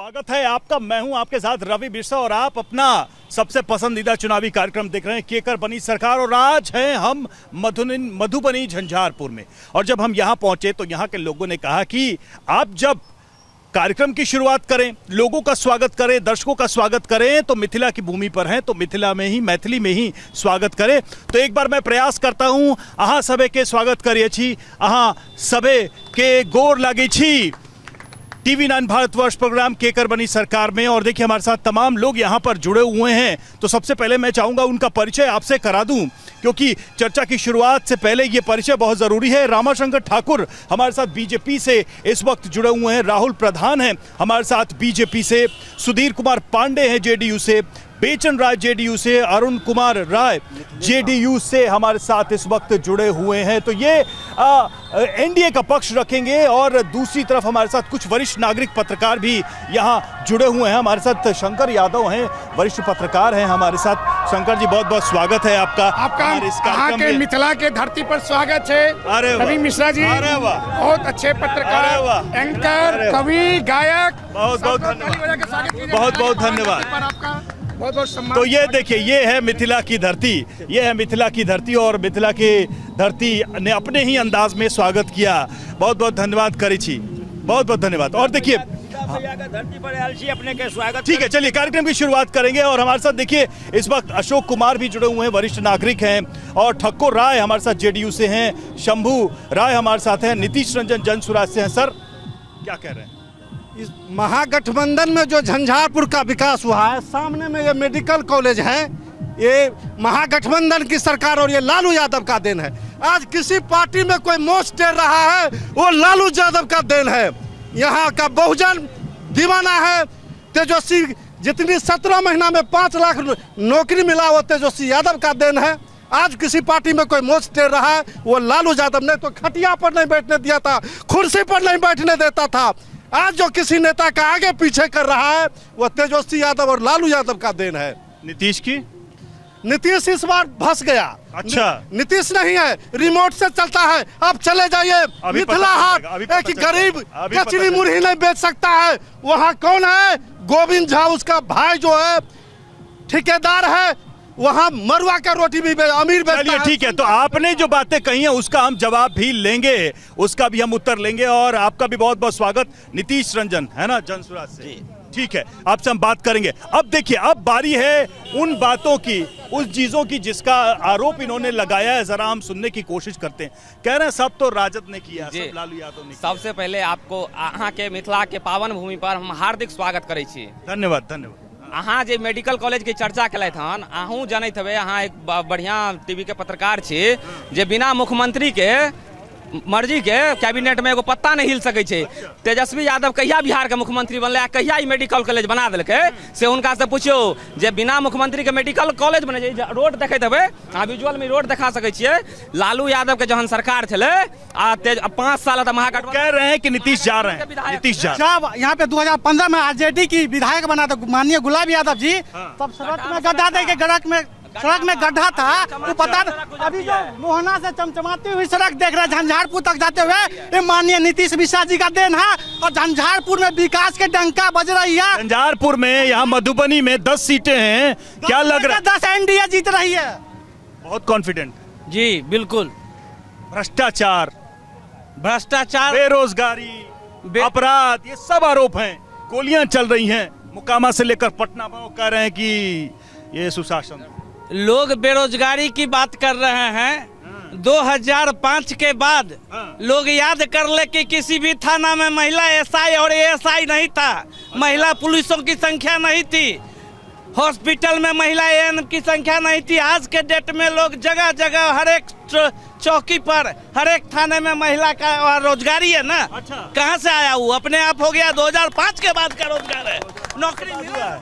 स्वागत है आपका। मैं हूं आपके साथ रवि बिरसा और आप अपना सबसे पसंदीदा चुनावी कार्यक्रम देख रहे हैं केकर बनी सरकार। और आज हैं हम मधुबनी झंझारपुर में। और जब हम यहां पहुंचे तो यहां के लोगों ने कहा कि आप जब कार्यक्रम की शुरुआत करें, लोगों का स्वागत करें, दर्शकों का स्वागत करें तो मिथिला की भूमि पर हैं तो मैथिली में ही स्वागत करें। तो एक बार मैं प्रयास करता हूं, अहाँ सबे के स्वागत करिए छी, अहाँ सबे के गोर लागे छी TV9 भारतवर्ष प्रोग्राम केकर बनी सरकार में। और देखिए हमारे साथ तमाम लोग यहाँ पर जुड़े हुए हैं। तो सबसे पहले मैं चाहूँगा उनका परिचय आपसे करा दूं, क्योंकि चर्चा की शुरुआत से पहले ये परिचय बहुत ज़रूरी है। रामाशंकर ठाकुर हमारे साथ बीजेपी से इस वक्त जुड़े हुए हैं। राहुल प्रधान हैं हमारे साथ बीजेपी से। सुधीर कुमार पांडे हैं JDU से। बेचन राय JDU से। अरुण कुमार राय JDU से हमारे साथ इस वक्त जुड़े हुए हैं। तो ये NDA का पक्ष रखेंगे। और दूसरी तरफ हमारे साथ कुछ वरिष्ठ नागरिक पत्रकार भी यहाँ जुड़े हुए हैं। हमारे साथ शंकर यादव हैं, वरिष्ठ पत्रकार हैं हमारे साथ। शंकर जी बहुत बहुत स्वागत है आपका यहाँ के मिथिला के धरती पर स्वागत है। रवि मिश्रा जी बहुत अच्छे पत्रकार, एंकर, कवि, गायक, बहुत बहुत धन्यवाद। बहुत बहुत सम्मान। तो ये देखिए ये है मिथिला की धरती, ये है मिथिला की धरती और मिथिला की धरती ने अपने ही अंदाज में स्वागत किया। बहुत बहुत धन्यवाद करी छी, बहुत बहुत धन्यवाद। और देखिए धरती पर अपने के स्वागत। ठीक है, चलिए कार्यक्रम की शुरुआत करेंगे। और हमारे साथ देखिए इस वक्त अशोक कुमार भी जुड़े हुए हैं, वरिष्ठ नागरिक हैं। और ठक्कुर राय हमारे साथ JDU से हैं। शंभू राय हमारे साथ हैं, नीतीश रंजन जनसुराज से हैं। सर क्या कह रहे हैं? इस महागठबंधन में जो झंझारपुर का विकास हुआ है, सामने में ये मेडिकल कॉलेज है, ये महागठबंधन की सरकार और ये लालू यादव का देन है। आज किसी पार्टी में कोई मोच टेर रहा है वो लालू यादव का देन है। यहाँ का बहुजन दीवाना है। तेजस्वी जितनी 17 महीना में 5 लाख नौकरी मिला वो तेजस्वी यादव का देन है। आज किसी पार्टी में कोई मोच टेर रहा है वो लालू यादव ने तो खटिया पर नहीं बैठने दिया था, कुर्सी पर नहीं बैठने देता था। आज जो किसी नेता का आगे पीछे कर रहा है वो तेजस्वी यादव और लालू यादव का देन है। नीतीश की? नीतीश इस बार फंस गया। अच्छा, नीतीश नहीं है, रिमोट से चलता है। आप चले जाइए मिथिला हाट, एक गरीब कचरी मुरही नहीं बेच सकता है। वहाँ कौन है? गोविंद झा, उसका भाई जो है ठेकेदार है, वहाँ मरुआ का रोटी भी अमीर बेचता है। ठीक है, तो आपने जो बातें कही हैं उसका हम जवाब भी लेंगे, उसका भी हम उत्तर लेंगे। और आपका भी बहुत बहुत स्वागत नीतीश रंजन, है ना, जनसुराज से। ठीक है, आपसे हम बात करेंगे। अब देखिए अब बारी है उन बातों की, उस चीजों की जिसका आरोप इन्होंने लगाया है। जरा हम सुनने की कोशिश करते हैं। कह रहे हैं सब तो राजद ने किया, सब लालू यादव ने किया। सबसे पहले आपको अहाँ के मिथिला के पावन भूमि पर हम हार्दिक स्वागत करै छी। धन्यवाद धन्यवाद। अहाँ जे मेडिकल कॉलेज की चर्चा केलथि हन, अहूँ जानैत हेबै, अहाँ एक बढ़िया टीवी के पत्रकार छी, जे बिना मुख्यमंत्री के मर्जी के कैबिनेट में एगो पत्ता नहीं हिल सकै छै। तेजस्वी यादव कहिया बिहार के मुख्यमंत्री बनले आ कहिया ई मेडिकल कॉलेज बना देलकै से हुनका से पूछियो। जे बिना मुख्यमंत्री के मेडिकल कॉलेज बने छै, रोड देखैत हेबै, अहाँ विजुअल में रोड दिखा सकै छियै। लालू यादव के जहन सरकार छलै आ 5 साल तक महागठबंधन कह रहे हैं कि नीतीश जा रहे हैं, नीतीश जा रहे हैं। यहाँ पे 2015 में RJD की विधायक बना था माननीय गुलाब यादव जी। तब सड़क में गड्ढा दे के सड़क में गड्ढा था, वो पता। अभी जो मोहना से चमचमाती हुई सड़क देख रहे हैं झंझारपुर तक जाते हुए, ये माननीय नीतीश मिश्रा जी का देन है। और झंझारपुर में विकास के डंका बज रही है। झंझारपुर में, यहाँ मधुबनी में 10 सीटें हैं, क्या लग रहा है? 10 NDA जीत रही है। बहुत कॉन्फिडेंट जी बिल्कुल। भ्रष्टाचार, बेरोजगारी, अपराध, ये सब आरोप हैं। गोलियां चल रही हैं मोकामा से लेकर पटना में। कह रहे हैं कि ये सुशासन। लोग बेरोजगारी की बात कर रहे हैं। 2005 के बाद लोग याद कर ले कि किसी भी थाना में महिला SI और ASI नहीं था, महिला पुलिसों की संख्या नहीं थी, हॉस्पिटल में महिला AM की संख्या नहीं थी। आज के डेट में लोग जगह जगह हर एक चौकी पर, हर एक थाने में महिला का रोजगारी है ना। अच्छा। कहाँ से आया? वो अपने आप हो गया। 2005 के बाद का रोजगार है, नौकरी मिला है।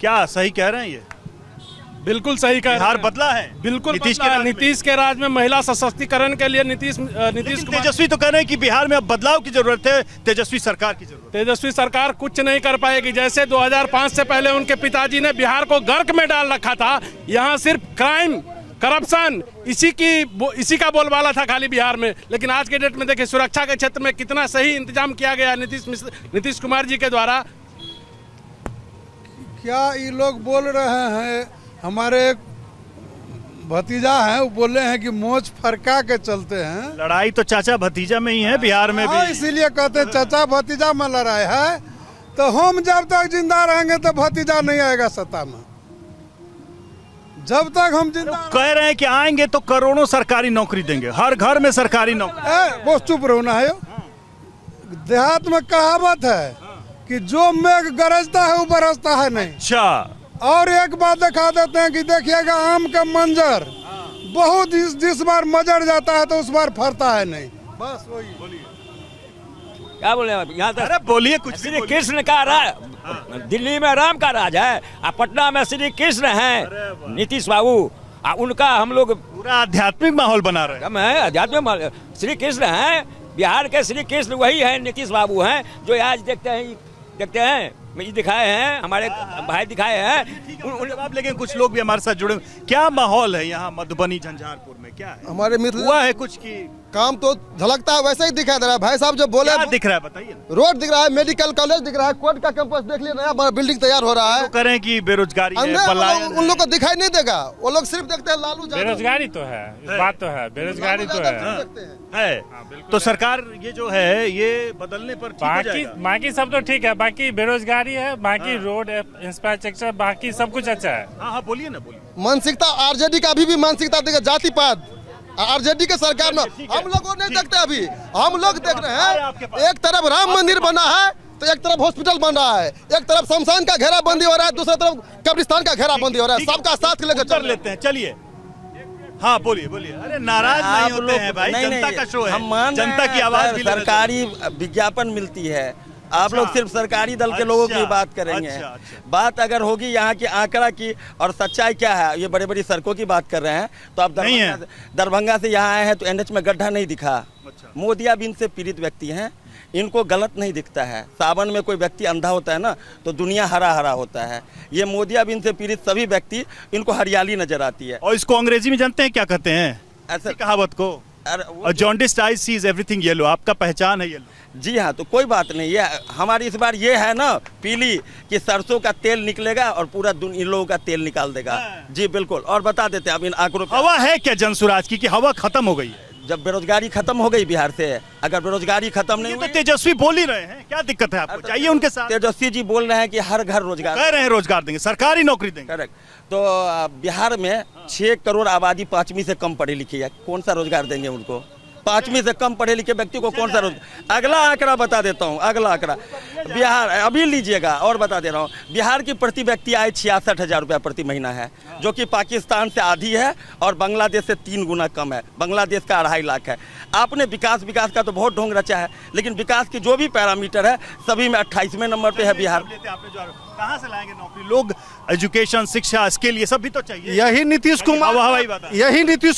क्या सही कह रहे हैं? ये बिल्कुल सही कह रहे हैं। बदला है बिल्कुल नीतीश के राज में महिला सशक्तिकरण के लिए नीतीश तेजस्वी तो कह रहे हैं कि बिहार में अब बदलाव की जरूरत है, तेजस्वी सरकार की जरूरत है। तेजस्वी सरकार कुछ नहीं कर पाएगी। जैसे 2005 से पहले उनके पिताजी ने बिहार को गर्क में डाल रखा था। यहाँ सिर्फ क्राइम, करप्शन, इसी का बोलबाला था खाली बिहार में। लेकिन आज के डेट में देखिए सुरक्षा के क्षेत्र में कितना सही इंतजाम किया गया नीतीश कुमार जी के द्वारा। क्या ये लोग बोल रहे हैं, हमारे एक भतीजा है वो बोले हैं कि मोच फरका के चलते हैं। लड़ाई तो चाचा भतीजा में ही है बिहार में भी। इसीलिए कहते हैं चाचा भतीजा में लड़ाई है। तो हम जब तक जिंदा रहेंगे तो भतीजा नहीं आएगा सत्ता में। जब तक हम जिंदा कह रहे हैं कि आएंगे तो करोड़ों सरकारी नौकरी देंगे, हर घर में सरकारी नौकरी। वो चुप रहो है। देहात में कहावत है कि जो मेघ गरजता है वो बरसता है नहीं। अच्छा, और एक बात दिखा देते हैं कि देखिएगा आम का मंजर बहुत जिस बार मजर जाता है तो उस बार फरता है नहीं। बस वही। क्या बोले यहाँ तक? अरे बोलिए कुछ। श्री कृष्ण का राज, दिल्ली में राम का राज है और पटना में श्री कृष्ण है नीतीश बाबू। उनका हम लोग पूरा आध्यात्मिक माहौल बना रहे हैं। हम है आध्यात्मिक श्री कृष्ण है, बिहार के श्री कृष्ण वही है, नीतीश बाबू हैं जो आज देखते हैं ये दिखाए हैं, हमारे भाई दिखाए हैं। आप लेकिन कुछ लोग भी हमारे साथ जुड़े। क्या माहौल है यहाँ मधुबनी झंझारपुर में, क्या है? हमारे मित्र हुआ है कुछ की काम तो झलकता है वैसे ही दिखाई दे रहा है। भाई साहब जो बोले क्या दिख रहा है बताइए ना। रोड दिख रहा है, मेडिकल कॉलेज दिख रहा है, कोर्ट का कैंपस देख लिया, नया बिल्डिंग तैयार हो रहा है। तो करें कि बेरोजगारी है, पलायन उन लोग को दिखाई नहीं देगा, वो लोग सिर्फ देखते हैं लालू यादव। बेरोजगारी तो है, इस बात तो है, बेरोजगारी तो है। तो सरकार ये जो है ये बदलने पर ठीक हो जाएगा। बाकी सब तो ठीक है, बाकी बेरोजगारी है, बाकी रोड इंफ्रास्ट्रक्चर बाकी सब कुछ अच्छा है। हाँ बोलिए ना, बोलिए। मानसिकता आरजेडी का अभी भी मानसिकता देगा जातिवाद। आरजेडी के सरकार में हम लोगों नहीं देखते, अभी हम लोग देख रहे हैं। एक तरफ राम मंदिर बना है तो एक तरफ हॉस्पिटल बन रहा है, एक तरफ शमशान का घेराबंदी हो रहा है, दूसरी तरफ कब्रिस्तान का घेराबंदी हो रहा है। सबका साथ लेकर चल लेते हैं, चलिए। हाँ बोलिए बोलिए। अरे नाराज नहीं होते हैं भाई, जनता का शो है, हम मान जनता की आवाज भी सरकारी विज्ञापन मिलती है। आप लोग सिर्फ सरकारी दल के लोगों की बात करेंगे। बात अगर होगी यहाँ की आंकड़ा की और सच्चाई क्या है, ये बड़ी बड़ी सड़कों की बात कर रहे हैं तो आप दरभंगा से यहाँ आए हैं तो एनएच में गड्ढा नहीं दिखा। मोतियाबिंद से पीड़ित व्यक्ति हैं, इनको गलत नहीं दिखता है। सावन में कोई व्यक्ति अंधा होता है ना तो दुनिया हरा हरा होता है। ये मोतियाबिंद से पीड़ित सभी व्यक्ति, इनको हरियाली नजर आती है। और इसको अंग्रेजी में जानते हैं क्या कहते हैं ऐसी कहावत को? जॉन्डिस्ड आइज सीज एवरीथिंग येलो। आपका पहचान है येलो। जी हाँ, तो कोई बात नहीं। ये हमारी इस बार ये है ना पीली कि सरसों का तेल निकलेगा और पूरा इन लोगों का तेल निकाल देगा। जी बिल्कुल। और बता देते हैं अब इन आंकड़ों। हवा है क्या जनसुराज की कि हवा खत्म हो गई है? जब बेरोजगारी खत्म हो गई बिहार से, अगर बेरोजगारी खत्म नहीं तो तेजस्वी बोल ही रहे हैं, क्या दिक्कत है आपको? चाहिए उनके साथ। तेजस्वी जी बोल रहे हैं कि हर घर रोजगार, कह रहे हैं रोजगार देंगे, सरकारी नौकरी देंगे। करेक्ट। तो बिहार में 6 करोड़ आबादी 5वीं से कम पढ़ी लिखी है, कौन सा रोजगार देंगे उनको? 5वीं से कम पढ़े लिखे व्यक्ति को कौन सा रोजगार? अगला आंकड़ा बता देता हूँ, अगला आंकड़ा बिहार अभी लीजिएगा और बता दे रहा हूँ। बिहार की प्रति व्यक्ति आय 66,000 रुपया प्रति महीना है, जो कि पाकिस्तान से आधी है और बांग्लादेश से 3 गुना कम है। बांग्लादेश का 2.5 लाख है। आपने विकास का तो बहुत ढोंग रचा है, लेकिन विकास की जो भी पैरामीटर है सभी में 28वें नंबर पे है बिहार। कहाँ से लाएंगे नौकरी? लोग एजुकेशन, शिक्षा, स्किल ये सब भी तो चाहिए। यही नीतीश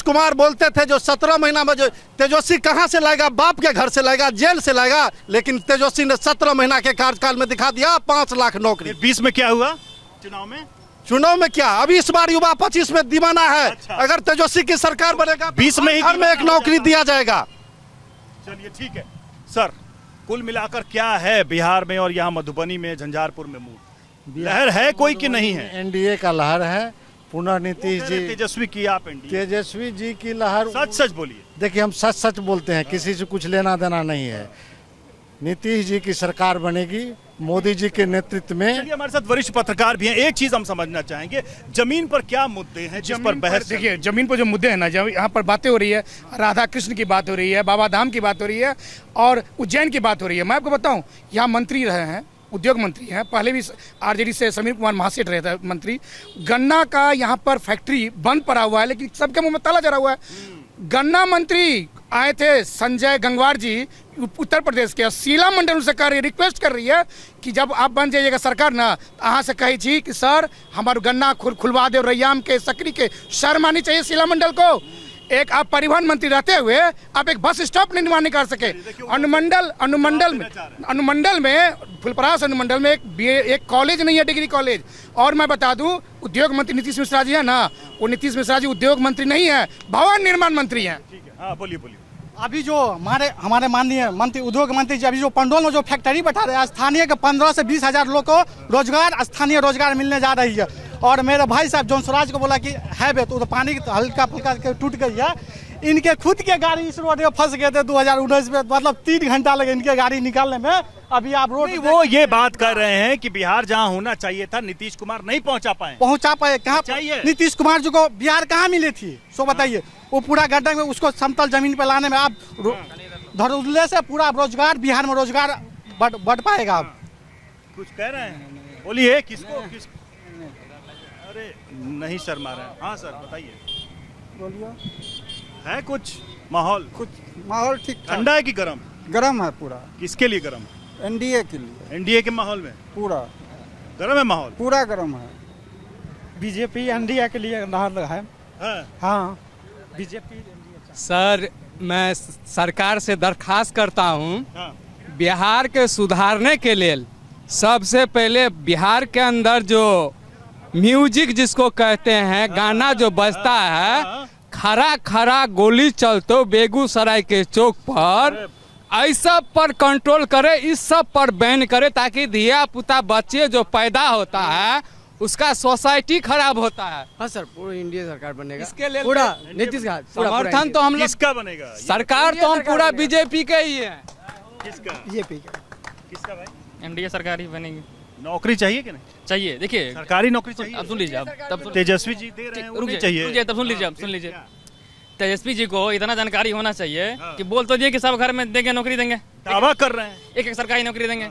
कुमार बोलते थे जो 17 महीना में जो तेजस्वी कहाँ से लाएगा, बाप के घर से लाएगा, जेल से लाएगा। लेकिन तेजस्वी ने 17 महीना के कार्यकाल में दिखा दिया 5 लाख नौकरी। 20 में क्या हुआ चुनाव में क्या? अभी इस बार युवा 25 में दीवाना है। अगर तेजस्वी की सरकार बनेगा 20 में ही घर में एक नौकरी दिया जाएगा। चलिए ठीक है सर, कुल मिलाकर क्या है बिहार में और यहाँ मधुबनी में, झंझारपुर में मूड? लहर है कोई कि नहीं है? एनडीए का लहर है। पुनः नीतीश जी, तेजस्वी की आप एनडीए, तेजस्वी जी की लहर। सच बोलिए। देखिए हम सच बोलते हैं, किसी से कुछ लेना देना नहीं है। नीतीश जी की सरकार बनेगी मोदी जी के नेतृत्व में। हमारे साथ वरिष्ठ पत्रकार भी हैं। एक चीज हम समझना चाहेंगे, जमीन पर क्या मुद्दे हैं जिस पर बहस? देखिए जमीन पर जो मुद्दे हैं ना, जब यहाँ पर बातें हो रही है, राधा कृष्ण की बात हो रही है, बाबा धाम की बात हो रही है और उज्जैन की बात हो रही है। मैं आपको बताऊं, यहाँ मंत्री रहे हैं, उद्योग मंत्री हैं, पहले भी आरजेडी से समीर कुमार महासेठ रहे थे मंत्री। गन्ना का यहाँ पर फैक्ट्री बंद पड़ा हुआ है, लेकिन सबके मुंह में ताला जड़ा हुआ है। गन्ना मंत्री आए थे संजय गंगवार जी उत्तर प्रदेश के, शीला मंडल उनसे कर रही, रिक्वेस्ट कर रही है कि जब आप बन जाइएगा सरकार ना, अहाँ से कही छी कि सर हमारे गन्ना खुलवा दे, रैयाम के, सकरी के। शर्म आनी चाहिए शीला मंडल को। एक आप परिवहन मंत्री रहते हुए आप एक बस स्टॉप निर्माण नहीं कर सके। अनुमंडल में फुलपरास अनुमंडल में एक कॉलेज नहीं है, डिग्री कॉलेज। और मैं बता दूं, उद्योग मंत्री नीतीश मिश्रा जी है ना, वो नीतीश मिश्रा जी उद्योग मंत्री नहीं है, भवन निर्माण मंत्री हैं। हाँ बोलिए। अभी जो हमारे माननीय मंत्री उद्योग मंत्री जी अभी जो पंडोल में जो फैक्ट्री बैठा रहे हैं, स्थानीय के 15 से 20 हजार लोग को रोजगार, स्थानीय रोजगार मिलने जा रही है। और मेरे भाई साहब जॉन स्वराज को बोला कि है बे तो पानी हल्का फुल्का टूट गई है। इनके खुद के गाड़ी इस रोड में फंस गए थे 2019 में, मतलब 3 घंटा लगे इनके गाड़ी निकालने में। अभी आप रोड वो ये बात कर रहे हैं कि बिहार जहां होना चाहिए था नीतीश कुमार नहीं पहुंचा पाए। कहाँ चाहिए नीतीश कुमार जी को बिहार कहाँ मिली थी सो बताइए। वो पूरा गड्ढा में उसको समतल जमीन पे लाने में आप धड़ल्ले से पूरा रोजगार बिहार में रोजगार बढ़ पाएगा। आप कुछ कह रहे हैं, बोलिए किसको अरे नहीं शर्मा रहे हैं। हाँ सर बताइए, बोलिए। है कुछ माहौल ठीक ठंडा है कि गर्म? गर्म है पूरा। किसके लिए गर्म? एनडीए के लिए। एनडीए के माहौल में पूरा गर्म है माहौल? पूरा गर्म है। बीजेपी एनडीए के लिए है। हाँ बीजेपी। सर मैं सरकार से दरखास्त करता हूँ, हाँ। बिहार के सुधारने के लिए सबसे पहले बिहार के अंदर जो म्यूजिक जिसको कहते हैं, गाना जो बजता है, खरा खरा गोली चलतो बेगूसराय के चौक पर, ऐसा पर कंट्रोल करे, इस सब पर बैन करे, ताकि धिया पुता बच्चे जो पैदा होता है उसका सोसाइटी खराब होता है। हाँ सर पूरा इंडिया सरकार बनेगा। इसके लिए पूरा नीतीश का समर्थन तो हम लोग, किसका बनेगा सरकार तो हम पूरा बीजेपी के ही है। किसका? बीजेपी का। किसका भाई? एनडीए सरकार ही बनेगी। नौकरी चाहिए कि नहीं चाहिए? देखिए सरकारी नौकरी चाहिए। अब सुन लीजिए, अब तब तेजस्वी जी दे रहे हैं, वो नहीं चाहिए। तब सुन लीजिए। तेजस्वी जी को इतना जानकारी होना चाहिए कि बोल तो दिए कि सब घर में देंगे, नौकरी देंगे, दावा कर रहे हैं एक सरकारी नौकरी देंगे।